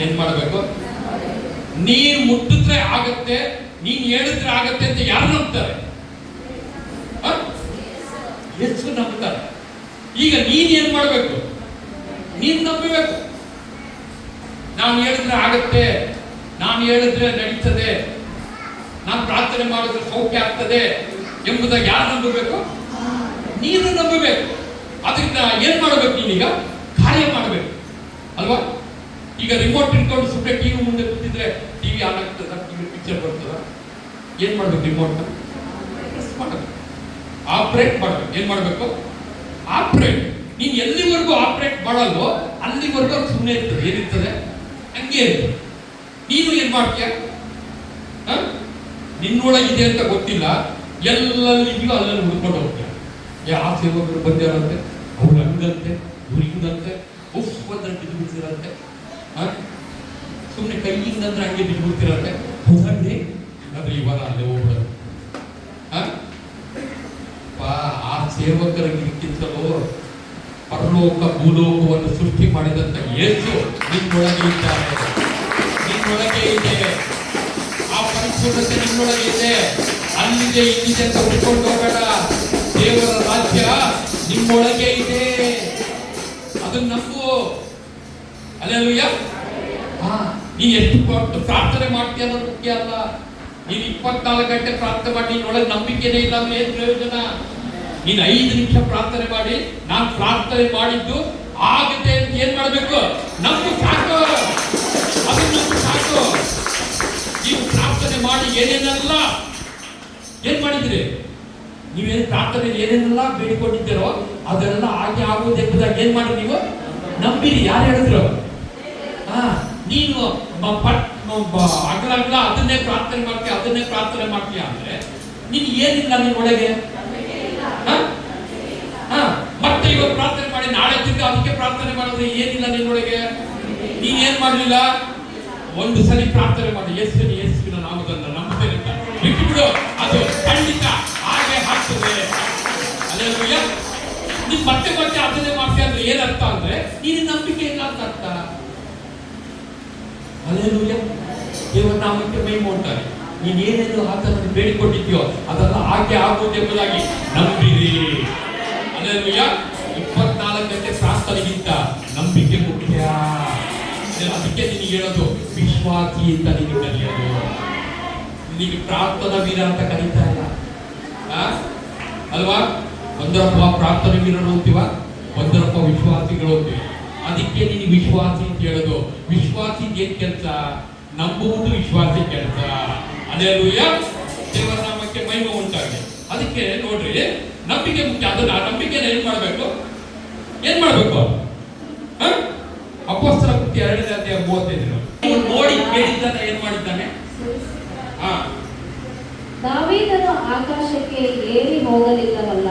ಏನ್ ಮಾಡಬೇಕು? ನೀನ್ ಮುಟ್ಟಿದ್ರೆ ಆಗತ್ತೆ, ನೀನ್ ಹೇಳಿದ್ರೆ ಆಗತ್ತೆ ಅಂತ ಯಾರು ನಂಬ್ತಾರೆ? ಯೇಸು ನಂಬ್ತಾರೆ. ಈಗ ನೀನ್ ಏನ್ ಮಾಡಬೇಕು? ನೀನ್ ನಂಬಬೇಕು. ನಾನು ಹೇಳಿದ್ರೆ ಆಗತ್ತೆ, ನಾನು ಹೇಳಿದ್ರೆ ನಡೀತದೆ, ನಾನು ಪ್ರಾರ್ಥನೆ ಮಾಡಿದ್ರೆ ಸೌಖ್ಯ ಆಗ್ತದೆ ಎಂಬುದಾಗಿ ಯಾರು ನಂಬಬೇಕು? ನೀನು ನಂಬಬೇಕು. ಅದರಿಂದ ಏನ್ ಮಾಡಬೇಕು? ನೀನೀಗ ಕಾರ್ಯ ಮಾಡಬೇಕು ಅಲ್ವಾ? ಈಗ ರಿಮೋಟ್ ಇಟ್ಕೊಂಡು ಸುಮ್ಮನೆ ಟಿವಿ ಮುಂದೆ ಕೂತಿದ್ರೆ ಟಿವಿ ಆನ್ ಆಗ್ತದ, ಟಿವಿ ಪಿಕ್ಚರ್ ಬರ್ತದ. ಏನ್ ಮಾಡ್ಬೇಕು? ರಿಮೋಟ್ ಮಾಡಬೇಕು, ಆಪರೇಟ್ ಮಾಡಬೇಕು. ಏನ್ ಮಾಡಬೇಕು? ಆಪರೇಟ್. ನೀನ್ ಎಲ್ಲಿವರೆಗೂ ಆಪರೇಟ್ ಮಾಡಲ್ವೋ ಅಲ್ಲಿವರೆಗೂ ಸುಮ್ಮನೆ ಇರ್ತದೆ. ಏನಿರ್ತದೆ? ಹಂಗೆ ಇರ್ತದೆ. ನೀನು ಏನ್ ಮಾಡ್ತೀಯ? ನಿನ್ನೊಳಗಿದೆ ಅಂತ ಗೊತ್ತಿಲ್ಲ, ಎಲ್ಲಲ್ಲಿದೆಯೋ ಅಲ್ಲಲ್ಲಿ ಹುಡ್ಕೊಂಡು ಹೋಗ್ತೀಯ. ಆ ಸೇವಕರು ಬಂದಿರಂತೆ, ಅವ್ರು ಹಂಗಂತೆ, ಇವ್ರು ಹಿಂಗಂತೆ, ಉಫ್ ಬಂದ್ರೆ ಬಿದ್ದು ಬಿಡ್ತಿರಂತೆ, ಸುಮ್ಮನೆ ಕೈಯಿಂದ ಅಂದ್ರೆ ಹಂಗೆ ಬಿದ್ದು ಬಿಡ್ತಿರಂತೆ. ಹೌದಂడి ಅಂದ್ರೆ ಇವಾಗ ಅಲ್ಲೇ ಹೋಗ್ಬಿಡೋದು. ಆ ಸೇವಕರಿಗಿಂತಲೂ ಪರಲೋಕ ಭೂಲೋಕವನ್ನು ಸೃಷ್ಟಿ ಮಾಡಿದಂತ ಯೇಸು ನಿನ್ನೊಳಗೆ ಇದ್ದಾರೆ. ನಿನ್ನೊಳಗೆ ಇದೆ, ಆ ಪರಿಪೂರ್ಣತೆ ನಿನ್ನೊಳಗೆ ಇದೆ. ಅಲ್ಲಿದೆ ಇಲ್ಲಿದೆ ಅಂತ ಹುಡ್ಕೊಂಡು ಹೋಗಬೇಡ. ದೇವರ ರಾಜ್ಯ ನಿಮ್ಮೊಳಗೆ ಇದೆ, ಅದನ್ನ ನಂಬು. ಹಲ್ಲೆಲೂಯಾ. ನೀನು ಎಷ್ಟು ಪ್ರಾರ್ಥನೆ ಮಾಡ್ತೀಯ ಅನ್ನೋದು ಮುಖ್ಯ ಅಲ್ಲ. ನೀನು 24 ಗಂಟೆ ಪ್ರಾರ್ಥನೆ ಮಾಡಿ ನಿನ್ನೊಳಗೆ ನಂಬಿಕೆನೇ ಇಲ್ಲ ಅಂದ್ರೆ ಏನ್ ಪ್ರಯೋಜನ? ನೀನು 5 ನಿಮಿಷ ಪ್ರಾರ್ಥನೆ ಮಾಡಿ, ನಾನು ಪ್ರಾರ್ಥನೆ ಮಾಡಿದ್ದು ಆಗುತ್ತೆ ಅಂತ ಏನ್ ಮಾಡಬೇಕು? ನಂಬು ಸಾಕು. ಅದನ್ನ ನಂಬು ಸಾಕು. ನೀವು ಪ್ರಾರ್ಥನೆ ಮಾಡಿ ಏನೇನೆಲ್ಲ ಏನ್ ಮಾಡಿದ್ರಿ? ನೀವೇನು ಪ್ರಾರ್ಥನೆ ಏನೇನೆಲ್ಲ ಬೇಡಿಕೊಂಡಿದ್ದೀರೋ ಅದೆಲ್ಲ ಹಾಗೆ ಆಗುವುದು ಎಂಬುದಾಗಿ ಏನ್ ಮಾಡಿ ನೀವು ನಂಬಿರಿ. ಯಾರು ಹೇಳಿದ್ರು? ನೀನು ಅಗಲ ಅದನ್ನೇ ಪ್ರಾರ್ಥನೆ ಮಾಡ್ತೀಯ, ಅದನ್ನೇ ಪ್ರಾರ್ಥನೆ ಮಾಡ್ತೀಯ ಅಂದ್ರೆ ನೀನ್ ಏನಿಲ್ಲ ನಿನ್ನೊಳಗೆ. ಮತ್ತೆ ಇವತ್ತು ಪ್ರಾರ್ಥನೆ ಮಾಡಿ ನಾಳೆ ತಿರ್ಗ ಅದಕ್ಕೆ ಪ್ರಾರ್ಥನೆ ಮಾಡಿದ್ರೆ ಏನಿಲ್ಲ ನಿನ್ನೊಳಗೆ. ನೀನ್ ಏನ್ ಮಾಡ್ಲಿಲ್ಲ? ಒಂದು ಸಲ ಪ್ರಾರ್ಥನೆ ಮಾಡಿ, ಯೇಸುವಿನ ನಾಮದಿಂದ ನಂಬುತ್ತೇನೆ ಅಂತ ಬಿಟ್ಟುಬಿಡು. ಅದು ಖಂಡಿತ ಹಾಗೆ ಆಗ್ತದೆ. ಹಲ್ಲೆಲೂಯಾ. ನೀನ್ ಮತ್ತೆ ಅದನ್ನೇ ಮಾಡ್ತೀಯ ಅಂದ್ರೆ ಏನರ್ಥ ಅಂದ್ರೆ ನೀನು ನಂಬಿಕೆ ಇಲ್ಲ ಅಂತ ಅರ್ಥ. ಹಲ್ಲೆಲೂಯಾ. ದೇವರ ನಾಮಕ್ಕೆ ಮಹಿಮೆ ಉಂಟಾಗಲಿ. ನೀನ್ ಏನೇನು ಆತನನ್ನು ಬೇಡಿಕೊಂಡಿದ್ಯೋ ಅದೆಲ್ಲ ಹಾಗೆ ಆಗುವುದು ಎಂಬುದಾಗಿ ನಂಬಿರಿ. ಹಲ್ಲೆಲೂಯಾ. 24 ಗಂಟೆ ಪ್ರಾರ್ಥನೆಗಿಂತ ನಂಬಿಕೆ ಮುಖ್ಯ. ಅದಕ್ಕೆ ನಿನಗೆ ಹೇಳೋದು ವಿಶ್ವಾಸಿ ಅಂತ ನಿನಗೆ ಕರೆಯೋದು. ನಿನಗೆ ಪ್ರಾರ್ಥನಾ ವೀರ ಅಂತ ಕರೀತಾ ಇಲ್ಲ ಅಲ್ವಾ? ಒಂದರಪ್ಪ ಪ್ರಾರ್ಥನಾ ವೀರರು ಹೋಗ್ತೀವ, ಒಂದರಪ್ಪ ವಿಶ್ವಾಸಿಗಳು ಹೋಗ್ತೀವಿ. ಅದಕ್ಕೆ ನೀನು ವಿಶ್ವಾಸಿ ಅಂತ ಹೇಳೋದು. ವಿಶ್ವಾಸಿ ಏನ್ ಕೆಲಸ? ನಂಬುವುದು ವಿಶ್ವಾಸಿ ಕೆಲಸ. ಹಲ್ಲೆಲೂಯಾ. ದೇವರ ನಾಮಕ್ಕೆ ಮಹಿಮೆ ಉಂಟಾಗಲಿ. ಅದಕ್ಕೆ ನೋಡ್ರಿ, ನಂಬಿಕೆ ಮುಖ್ಯ. ಅದನ್ನ ನಂಬಿಕೆನ ಏನ್ ಮಾಡ್ಬೇಕು? ಅಪೊಸ್ತಲ ಕೃತ್ಯ 2ನೇ ಅಧ್ಯಾಯ 35 ನೋಡಿ ಕೇಳಿದ್ದಾನೆ ಏನ್ ಮಾಡಿದ್ದಾನೆ? ದಾವೀದನು ಆಕಾಶಕ್ಕೆ ಏರಿ ಹೋಗಲಿಲ್ಲವಲ್ಲ.